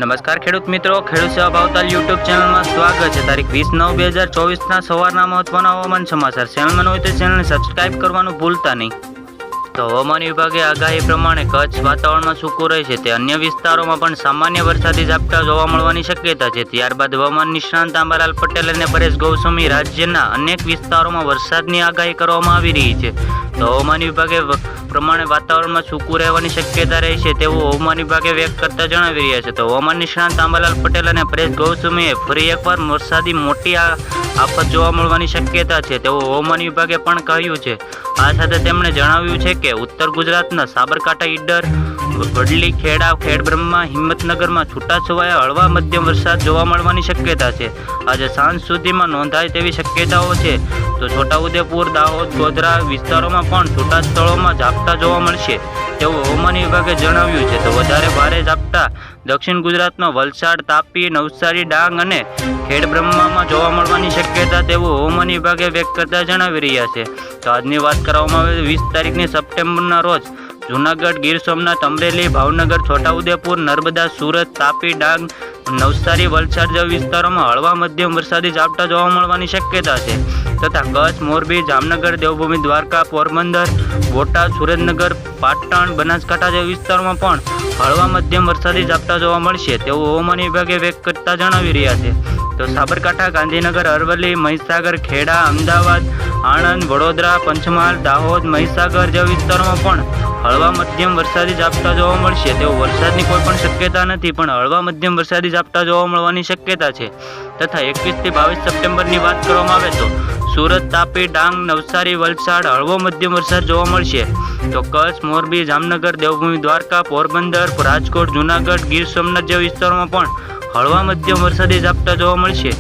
નમસ્કાર ખેડૂત મિત્રો, ખેડૂત સેવા ભાવતાલ યુટ્યુબ ચેનલમાં સ્વાગત છે। તારીખ 20/9/2024ના સવારના મહત્વના હવામાન સમાચાર। ચેનલમાં હોય તો ચેનલને સબસ્ક્રાઇબ કરવાનું ભૂલતા નહીં। તો હવામાન વિભાગે આગાહી પ્રમાણે કચ્છ વાતાવરણમાં સૂકું રહેશે, તે અન્ય વિસ્તારોમાં પણ સામાન્ય વરસાદી ઝાપટા જોવા મળવાની શક્યતા છે। ત્યારબાદ હવામાન નિષ્ણાંત આંબાલાલ પટેલ અને પરેશ ગૌસ્વામી રાજ્યના અનેક વિસ્તારોમાં વરસાદની આગાહી કરવામાં આવી રહી છે। તો હવામાન વિભાગે પ્રમાણે વાતાવરણમાં સૂકું રહેવાની શક્યતા રહેશે તેવું હવામાન વિભાગે વ્યક્ત કરતા જણાવી રહ્યા છે। તો હવામાન નિષ્ણાંત આંબાલાલ પટેલ અને પરેશ ગૌસ્વામીએ ફરી એકવાર વરસાદી મોટી આફત જોવા મળવાની શક્યતા છે તેવું હવામાન વિભાગે પણ કહ્યું છે। આ સાથે તેમણે જણાવ્યું છે કે ઉત્તર ગુજરાતના સાબરકાંઠા, ઈડર, વડલી, ખેડા, ખેડબ્રહ્મા, હિંમતનગરમાં છૂટાછવાયા હળવા મધ્યમ વરસાદ જોવા મળવાની શક્યતા છે। આજે સાંજ સુધીમાં નોંધાય તેવી શક્યતાઓ છે। તો છોટાઉદેપુર, દાહોદ, ગોધરા વિસ્તારોમાં પણ છૂટા સ્થળોમાં ઝાપટા જોવા મળશે તેવું હવામાન વિભાગે જણાવ્યું છે। તો વધારે ભારે ઝાપટા દક્ષિણ ગુજરાતમાં વલસાડ, તાપી, નવસારી, ડાંગ અને ખેડબ્રહ્મામાં જોવા મળવાની શક્યતા તેવું હવામાન વિભાગે વ્યક્ત કરતા જણાવી રહ્યા છે। તો આજની વાત કરવામાં આવે 20 તારીખની સપ્ટેમ્બરના રોજ જૂનાગઢ, ગીર સોમનાથ, અમરેલી, ભાવનગર, છોટાઉદેપુર, નર્મદા, સુરત, તાપી, ડાંગ, નવસારી, વલસાડ જેવા વિસ્તારોમાં હળવા મધ્યમ વરસાદી ઝાપટા જોવા મળવાની શક્યતા છે તથા કચ્છ, મોરબી, જામનગર, દેવભૂમિ, દ્વારકા, પોરબંદર, બોટાદ, સુરેન્દ્રનગર, પાટણ, બનાસકાંઠા જેવા વિસ્તારોમાં પણ હળવા મધ્યમ વરસાદી ઝાપટા જોવા મળશે તેવું હવામાન વિભાગે વ્યક્ત કરતા જણાવી રહ્યા છે। તો સાબરકાંઠા, ગાંધીનગર, અરવલ્લી, મહીસાગર, ખેડા, અમદાવાદ, આણંદ, વડોદરા, પંચમહાલ, દાહોદ, મહીસાગર જેવા વિસ્તારોમાં પણ હળવા મધ્યમ વરસાદી ઝાપટા જોવા મળશે તેવું વરસાદની કોઈ પણ શક્યતા નથી, પણ હળવા મધ્યમ વરસાદી ઝાપટા જોવા મળવાની શક્યતા છે। તથા 21 થી 22 સપ્ટેમ્બરની વાત કરવામાં આવે તો સુરત, તાપી, ડાંગ, નવસારી, વલસાડ હળવો મધ્યમ વરસાદ જોવા મળશે। તો કચ્છ, મોરબી, જામનગર, દેવભૂમિ, દ્વારકા, પોરબંદર, રાજકોટ, જૂનાગઢ, ગીર સોમનાથ જેવા વિસ્તારોમાં પણ હળવા મધ્યમ વરસાદી ઝાપટા જોવા મળશે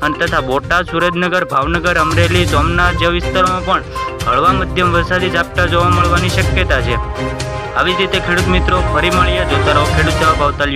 અને તથા બોટાદ, સુરેન્દ્રનગર, ભાવનગર, અમરેલી, સોમનાથ જેવા વિસ્તારોમાં પણ હળવા મધ્યમ વરસાદી ઝાપટા જોવા મળવાની શક્યતા છે। આવી જ રીતે ખેડૂત મિત્રો ફરી મળીએ, જોતા રહો ખેડૂત સેવા ભાવતાલ।